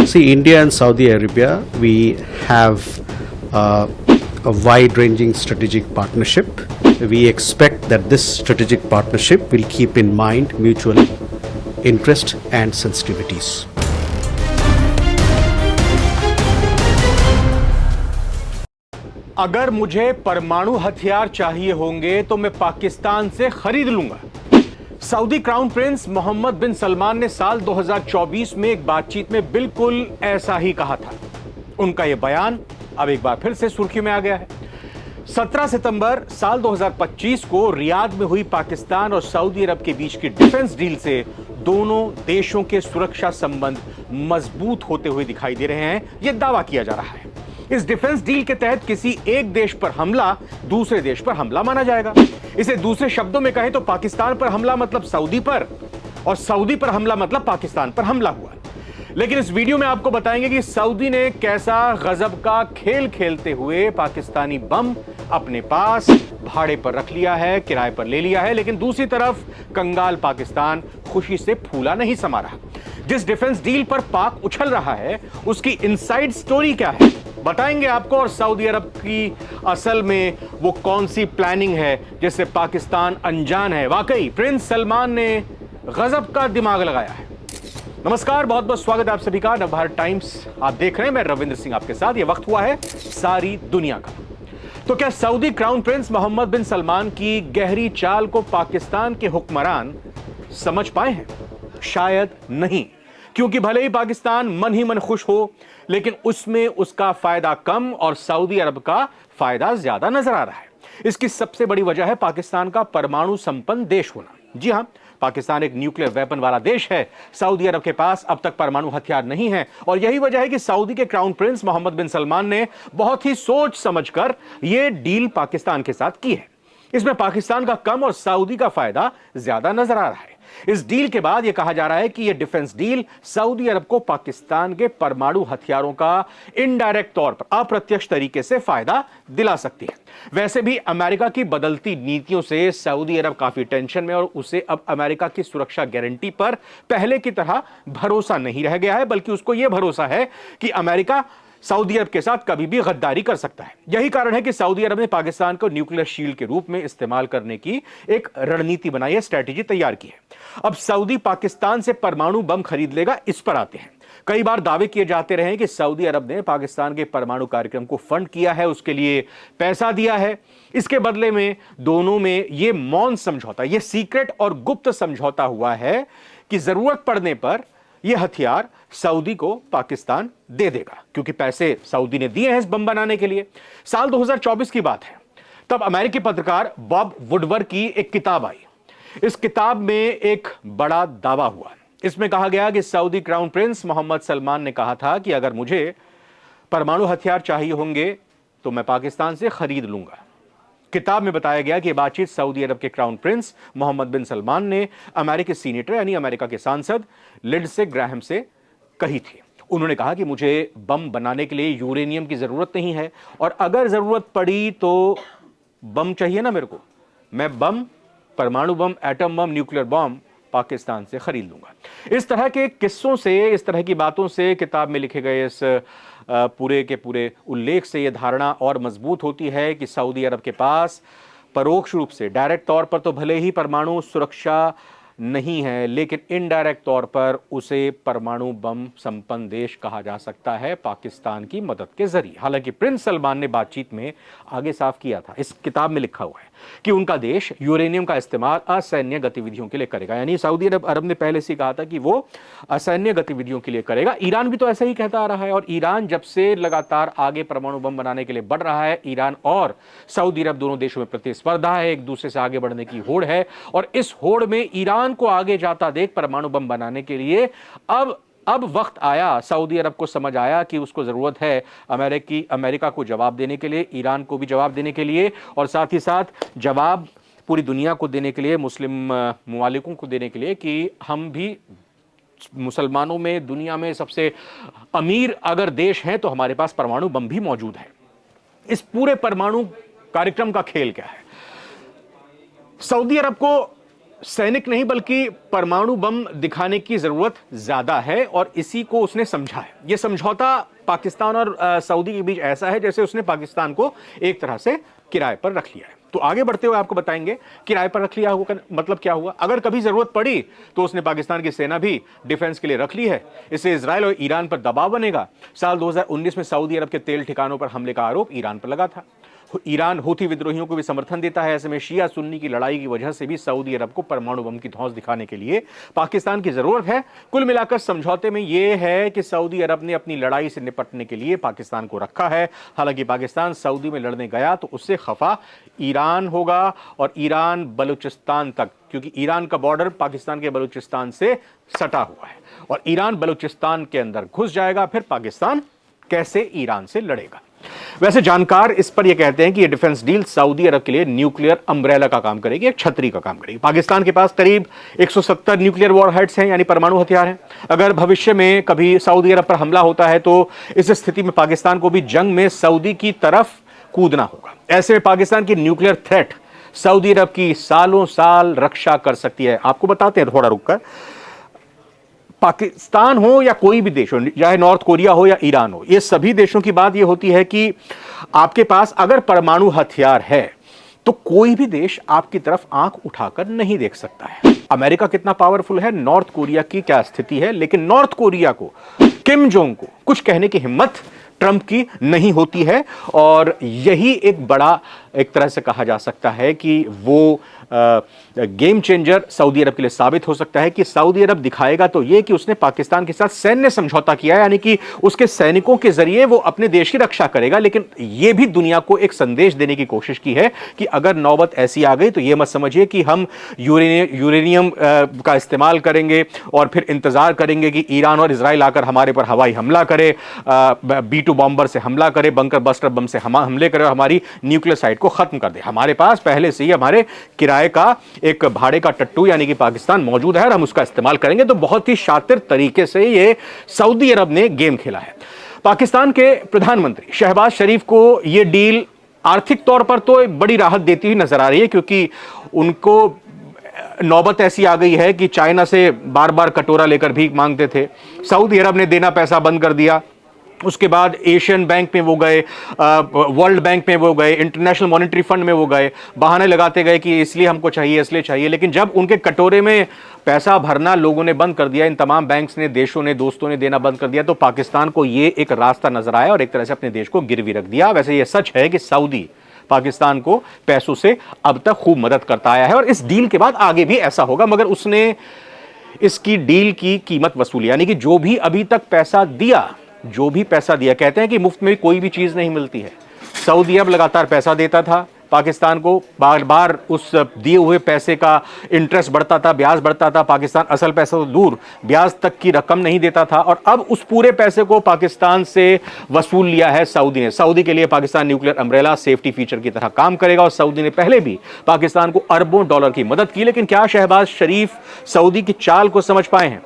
See, India and Saudi Arabia, we have a wide-ranging strategic partnership. We expect that this strategic partnership will keep in mind mutual interest and sensitivities. अगर मुझे परमाणु हथियार चाहिए होंगे तो मैं पाकिस्तान से खरीद लूंगा। सऊदी क्राउन प्रिंस मोहम्मद बिन सलमान ने साल 2024 में एक बातचीत में बिल्कुल ऐसा ही कहा था। उनका यह बयान अब एक बार फिर से सुर्खियों में आ गया है। 17 सितंबर साल 2025 को रियाद में हुई पाकिस्तान और सऊदी अरब के बीच की डिफेंस डील से दोनों देशों के सुरक्षा संबंध मजबूत होते हुए दिखाई दे रहे हैं, यह दावा किया जा रहा है। इस डिफेंस डील के तहत किसी एक देश पर हमला दूसरे देश पर हमला माना जाएगा। इसे दूसरे शब्दों में कहें तो पाकिस्तान पर हमला मतलब सऊदी पर, और सऊदी पर हमला मतलब पाकिस्तान पर हमला हुआ। लेकिन इस वीडियो में आपको बताएंगे कि सऊदी ने कैसा गजब का खेल खेलते हुए पाकिस्तानी बम अपने पास भाड़े पर रख लिया है, किराए पर ले लिया है, लेकिन दूसरी तरफ कंगाल पाकिस्तान खुशी से फूला नहीं समा रहा। जिस डिफेंस डील पर पाक उछल रहा है उसकी इनसाइड स्टोरी क्या है बताएंगे आपको, और सऊदी अरब की असल में वो कौन सी प्लानिंग है जिससे पाकिस्तान अनजान है। वाकई प्रिंस सलमान ने गजब का दिमाग लगाया है। नमस्कार, बहुत बहुत स्वागत है आप सभी का नवभारत टाइम्स आप देख रहे हैं। मैं रविंद्र सिंह आपके साथ। यह वक्त हुआ है सारी दुनिया का। तो क्या सऊदी क्राउन प्रिंस मोहम्मद बिन सलमान की गहरी चाल को पाकिस्तान के हुक्मरान समझ पाए हैं? शायद नहीं, क्योंकि भले ही पाकिस्तान मन ही मन खुश हो, लेकिन उसमें उसका फायदा कम और सऊदी अरब का फायदा ज्यादा नजर आ रहा है। इसकी सबसे बड़ी वजह है पाकिस्तान का परमाणु संपन्न देश होना। जी हां, पाकिस्तान एक न्यूक्लियर वेपन वाला देश है। सऊदी अरब के पास अब तक परमाणु हथियार नहीं है, और यही वजह है कि सऊदी के क्राउन प्रिंस मोहम्मद बिन सलमान ने बहुत ही सोच समझकर यह डील पाकिस्तान के साथ की है। इसमें पाकिस्तान का कम और सऊदी का फायदा ज्यादा नजर आ रहा है। इस डील के बाद यह कहा जा रहा है कि यह डिफेंस डील सऊदी अरब को पाकिस्तान के परमाणु हथियारों का इनडायरेक्ट तौर पर, अप्रत्यक्ष तरीके से फायदा दिला सकती है। वैसे भी अमेरिका की बदलती नीतियों से सऊदी अरब काफी टेंशन में, और उसे अब अमेरिका की सुरक्षा गारंटी पर पहले की तरह भरोसा नहीं रह गया है, बल्कि उसको यह भरोसा है कि अमेरिका सऊदी अरब के साथ कभी भी गद्दारी कर सकता है। यही कारण है कि सऊदी अरब ने पाकिस्तान को न्यूक्लियर शील्ड के रूप में इस्तेमाल करने की एक रणनीति बनाई है, स्ट्रेटेजी तैयार की है। अब सऊदी पाकिस्तान से परमाणु बम खरीद लेगा, इस पर आते हैं। कई बार दावे किए जाते रहे कि सऊदी अरब ने पाकिस्तान के परमाणु कार्यक्रम को फंड किया है, उसके लिए पैसा दिया है। इसके बदले में दोनों में यह मौन समझौता, यह सीक्रेट और गुप्त समझौता हुआ है कि जरूरत पड़ने पर यह हथियार सऊदी को पाकिस्तान दे देगा, क्योंकि पैसे सऊदी ने दिए हैं इस बम बनाने के लिए। साल 2024 की बात है, तब अमेरिकी पत्रकार बॉब वुडवर्ड की एक किताब आई। इस किताब में एक बड़ा दावा हुआ। इसमें कहा गया कि Saudi crown prince Mohammed Salman ने कहा था कि अगर मुझे परमाणु हथियार चाहिए होंगे तो मैं पाकिस्तान से खरीद लूंगा। किताब में बताया गया कि बातचीत सऊदी अरब के क्राउन प्रिंस मोहम्मद बिन सलमान ने अमेरिकी सीनेटर यानी अमेरिका के सांसद लिंडसे ग्राहम से कही थी। उन्होंने कहा कि मुझे बम बनाने के लिए यूरेनियम की जरूरत नहीं है, और अगर जरूरत पड़ी तो बम चाहिए ना मेरे को, मैं बम, परमाणु bomb, atom bomb, nuclear bomb Pakistan से खरीद लूंगा। इस तरह के किस्सों से, इस तरह की बातों से, किताब में लिखे गए इस पूरे के पूरे उल्लेख से यह धारणा और मजबूत होती है कि सऊदी अरब के पास परोक्ष रूप से, डायरेक्ट तौर पर तो भले ही परमाणु सुरक्षा नहीं है, लेकिन इनडायरेक्ट तौर पर उसे परमाणु बम संपन्न देश कहा जा सकता है पाकिस्तान की मदद के जरिए। हालांकि प्रिंस सलमान ने बातचीत में आगे साफ किया था, इस किताब में लिखा हुआ है कि उनका देश यूरेनियम का इस्तेमाल असैन्य गतिविधियों के लिए करेगा। यानी सऊदी अरब ने पहले से कहा था कि वो असैन्य गतिविधियों के लिए करेगा। ईरान भी तो ऐसा ही कहता आ रहा है, और ईरान जब से लगातार आगे परमाणु बम बनाने के लिए बढ़ रहा है, ईरान और सऊदी अरब दोनों देशों में प्रतिस्पर्धा है, एक दूसरे से आगे बढ़ने की होड़ है, और इस होड़ में ईरान को आगे जाता देख परमाणु बम बनाने के लिए अब वक्त आया, सऊदी अरब को समझ आया कि उसको जरूरत है अमेरिका को जवाब देने के लिए, ईरान को भी जवाब देने के लिए, और साथ ही साथ जवाब पूरी दुनिया को देने के लिए, मुस्लिम मुमालिकों को देने के लिए कि हम भी मुसलमानों में दुनिया में सबसे अमीर अगर देश हैं तो हमारे पास परमाणु बम भी मौजूद है। इस पूरे परमाणु कार्यक्रम का खेल क्या है? सऊदी अरब को सैनिक नहीं बल्कि परमाणु बम दिखाने की जरूरत ज्यादा है और इसी को उसने समझा है। यह समझौता पाकिस्तान और सऊदी के बीच ऐसा है जैसे उसने पाकिस्तान को एक तरह से किराए पर रख लिया है। तो आगे बढ़ते हुए आपको बताएंगे किराए पर रख लिया हुआ मतलब क्या हुआ। अगर कभी जरूरत पड़ी तो उसने पाकिस्तान की सेना भी डिफेंस के लिए रख ली है। इससे इजराइल और ईरान पर दबाव बनेगा। साल 2019 में सऊदी अरब के तेल ठिकानों पर हमले का आरोप ईरान पर लगा था। ईरान हूथी विद्रोहियों को भी समर्थन देता है। ऐसे में शिया सुन्नी की लड़ाई की वजह से भी सऊदी अरब को परमाणु बम की धौंस दिखाने के लिए पाकिस्तान की जरूरत है। कुल मिलाकर समझौते में यह है कि सऊदी अरब ने अपनी लड़ाई से निपटने के लिए पाकिस्तान को रखा है। हालांकि पाकिस्तान सऊदी में लड़ने गया तो उससे खफा ईरान होगा और ईरान बलूचिस्तान तक, क्योंकि ईरान का बॉर्डर पाकिस्तान के बलूचिस्तान से सटा हुआ है और ईरान बलूचिस्तान के अंदर घुस जाएगा। फिर पाकिस्तान कैसे ईरान से लड़ेगा। वैसे जानकार इस पर यह कहते हैं कि यह डिफेंस डील सऊदी अरब के लिए न्यूक्लियर अम्ब्रेला का काम करेगी, एक छतरी का काम करेगी। पाकिस्तान के पास करीब 170 न्यूक्लियर वॉरहेड्स हैं, यानी परमाणु हथियार हैं। अगर भविष्य में कभी सऊदी अरब पर हमला होता है तो इस स्थिति में पाकिस्तान को भी जंग में सऊदी की तरफ कूदना होगा। ऐसे में पाकिस्तान की न्यूक्लियर थ्रेट सऊदी अरब की सालों साल रक्षा कर सकती है। आपको बताते हैं थोड़ा रुककर, पाकिस्तान हो या कोई भी देश हो, चाहे नॉर्थ कोरिया हो या ईरान हो, ये सभी देशों की बात यह होती है कि आपके पास अगर परमाणु हथियार है तो कोई भी देश आपकी तरफ आंख उठाकर नहीं देख सकता है। अमेरिका कितना पावरफुल है, नॉर्थ कोरिया की क्या स्थिति है, लेकिन नॉर्थ कोरिया को, किम जोंग को कुछ कहने की हिम्मत ट्रंप की नहीं होती है। और यही एक बड़ा, एक तरह से कहा जा सकता है कि वो गेम चेंजर सऊदी अरब के लिए साबित हो सकता है कि सऊदी अरब दिखाएगा तो यह कि उसने पाकिस्तान के साथ सैन्य समझौता किया है, यानी कि उसके सैनिकों के जरिए वो अपने देश की रक्षा करेगा। लेकिन यह भी दुनिया को एक संदेश देने की कोशिश की है कि अगर नौबत ऐसी आ गई तो यह मत समझिए कि हम यूरेनियम का इस्तेमाल करेंगे और फिर इंतजार करेंगे कि ईरान और इजराइल आकर हमारे पर हवाई हमला करे, B-2 बॉम्बर से हमला करे, बंकर बस्टर बम से हमले करे और हमारी न्यूक्लियर साइट को खत्म कर दे। हमारे पास पहले से ही हमारे किराए का एक भाड़े का टट्टू यानी कि पाकिस्तान मौजूद है और हम उसका इस्तेमाल करेंगे। तो बहुत ही शातिर तरीके से ये सऊदी अरब ने गेम खेला है। पाकिस्तान के प्रधानमंत्री शहबाज शरीफ को यह डील आर्थिक तौर पर तो बड़ी राहत देती हुई नजर आ रही है, क्योंकि उनको नौबत ऐसी आ गई है कि चाइना से बार बार कटोरा लेकर भीख मांगते थे। सऊदी अरब ने देना पैसा बंद कर दिया। उसके बाद एशियन बैंक में वो गए, वर्ल्ड बैंक में वो गए, इंटरनेशनल मॉनेटरी फंड में वो गए, बहाने लगाते गए कि इसलिए हमको चाहिए, इसलिए चाहिए। लेकिन जब उनके कटोरे में पैसा भरना लोगों ने बंद कर दिया, इन तमाम बैंक्स ने, देशों ने, दोस्तों ने देना बंद कर दिया, तो पाकिस्तान को ये एक रास्ता नजर आया और एक तरह से अपने देश को गिरवी रख दिया। वैसे ये सच है कि सऊदी पाकिस्तान को पैसों से अब तक खूब मदद करता आया है और इस डील के बाद आगे भी ऐसा होगा, मगर उसने इसकी डील की कीमत वसूली, यानी कि जो भी अभी तक पैसा दिया, जो भी पैसा दिया, कहते हैं कि मुफ्त में कोई भी चीज नहीं मिलती है। सऊदी अरब लगातार पैसा देता था पाकिस्तान को, बार बार उस दिए हुए पैसे का इंटरेस्ट बढ़ता था, ब्याज बढ़ता था। पाकिस्तान असल पैसा तो दूर, ब्याज तक की रकम नहीं देता था और अब उस पूरे पैसे को पाकिस्तान से वसूल लिया है सऊदी ने। सऊदी के लिए Pakistan nuclear umbrella safety feature की तरह काम करेगा और सऊदी ने पहले भी पाकिस्तान को अरबों डॉलर की मदद की। लेकिन क्या शहबाज शरीफ सऊदी की चाल को समझ पाए हैं?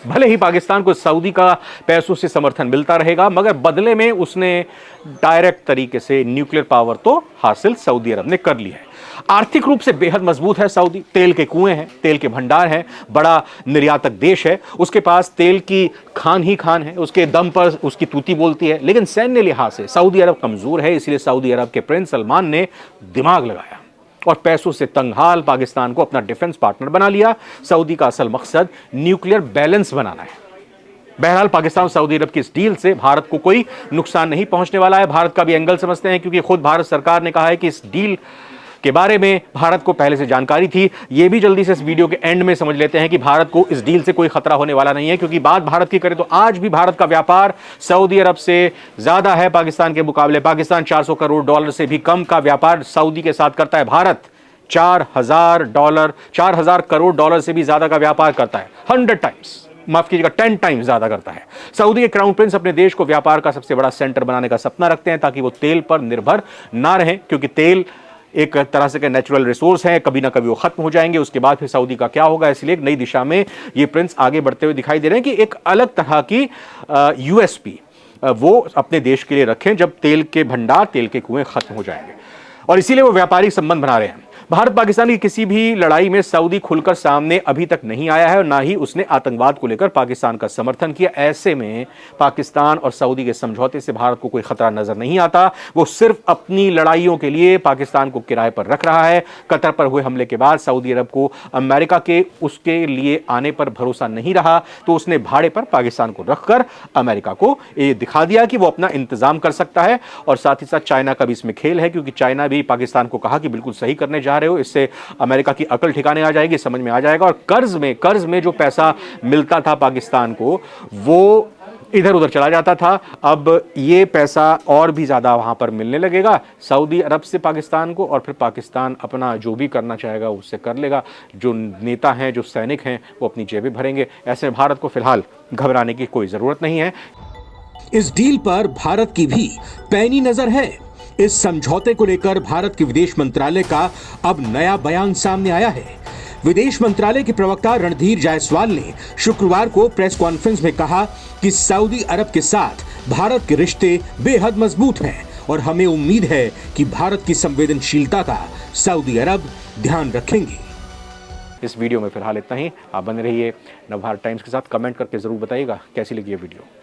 भले ही पाकिस्तान को सऊदी का पैसों से समर्थन मिलता रहेगा, मगर बदले में उसने डायरेक्ट तरीके से न्यूक्लियर पावर तो हासिल सऊदी अरब ने कर ली है। आर्थिक रूप से बेहद मजबूत है सऊदी, तेल के कुएं हैं, तेल के भंडार हैं, बड़ा निर्यातक देश है, उसके पास तेल की खान ही खान है, उसके दम पर उसकी तूती बोलती है। लेकिन सैन्य लिहाज से सऊदी अरब कमजोर है, इसलिए सऊदी अरब के प्रिंस सलमान ने दिमाग लगाया और पैसों से तंगहाल पाकिस्तान को अपना डिफेंस पार्टनर बना लिया। सऊदी का असल मकसद न्यूक्लियर बैलेंस बनाना है। बहरहाल पाकिस्तान और सऊदी अरब की इस डील से भारत को कोई नुकसान नहीं पहुंचने वाला है। भारत का भी एंगल समझते हैं, क्योंकि खुद भारत सरकार ने कहा है कि इस डील के बारे में भारत को पहले से जानकारी थी। यह भी जल्दी से इस वीडियो के एंड में समझ लेते हैं कि भारत को इस डील से कोई खतरा होने वाला नहीं है, क्योंकि बात भारत की करें तो आज भी भारत का व्यापार सऊदी अरब से ज्यादा है पाकिस्तान के मुकाबले। पाकिस्तान 400 करोड़ डॉलर से भी कम का व्यापार सऊदी के साथ करता है। भारत 4,000 करोड़ डॉलर से भी ज्यादा का व्यापार करता है, 100 टाइम्स, माफ कीजिएगा 10 टाइम्स ज्यादा करता है। सऊदी के क्राउन प्रिंस अपने देश को व्यापार का सबसे बड़ा सेंटर बनाने का सपना रखते हैं, ताकि वो तेल पर निर्भर ना रहें, क्योंकि तेल एक तरह से नेचुरल रिसोर्स है, कभी ना कभी वो खत्म हो जाएंगे। उसके बाद फिर सऊदी का क्या होगा, इसलिए एक नई दिशा में ये प्रिंस आगे बढ़ते हुए दिखाई दे रहे हैं कि एक अलग तरह की यूएसपी वो अपने देश के लिए रखें जब तेल के भंडार, तेल के कुएं खत्म हो जाएंगे, और इसीलिए वो व्यापारिक संबंध बना रहे हैं। भारत पाकिस्तान की किसी भी लड़ाई में सऊदी खुलकर सामने अभी तक नहीं आया है और ना ही उसने आतंकवाद को लेकर पाकिस्तान का समर्थन किया। ऐसे में पाकिस्तान और सऊदी के समझौते से भारत को कोई खतरा नजर नहीं आता। वो सिर्फ अपनी लड़ाइयों के लिए पाकिस्तान को किराए पर रख रहा है। कतर पर हुए हमले के बाद सऊदी अरब को अमेरिका के उसके लिए आने पर भरोसा नहीं रहा, तो उसने भाड़े पर पाकिस्तान को रखकर अमेरिका को यह दिखा दिया कि वो अपना इंतजाम कर सकता है। और साथ ही साथ चाइना का भी इसमें खेल है, क्योंकि चाइना भी पाकिस्तान को कहा कि बिल्कुल सही करने जा रहे हो, इससे अमेरिका की अकल ठिकाने आ जाएगी, समझ में आ जाएगा। और कर्ज में जो पैसा मिलता था पाकिस्तान को वो इधर उधर चला जाता था। अब ये पैसा और भी ज्यादा वहां पर मिलने लगेगा सऊदी अरब से पाकिस्तान को, और फिर पाकिस्तान अपना जो भी करना चाहेगा उससे कर लेगा। जो नेता हैं, जो सैनिक हैं, वो अपनी जेबें भरेंगे। ऐसे में भारत को फिलहाल घबराने की कोई जरूरत नहीं है। इस डील पर भारत की भी पैनी नजर है। इस समझौते को लेकर भारत के विदेश मंत्रालय का अब नया बयान सामने आया है। विदेश मंत्रालय के प्रवक्ता रणधीर जायसवाल ने शुक्रवार को प्रेस कॉन्फ्रेंस में कहा कि सऊदी अरब के साथ भारत के रिश्ते बेहद मजबूत हैं और हमें उम्मीद है कि भारत की संवेदनशीलता का सऊदी अरब ध्यान रखेंगे। इस वीडियो में फिलहाल इतना ही। आप बने रहिए नवभारत टाइम्स के साथ। कमेंट करके जरूर बताइएगा कैसी लगी ये वीडियो।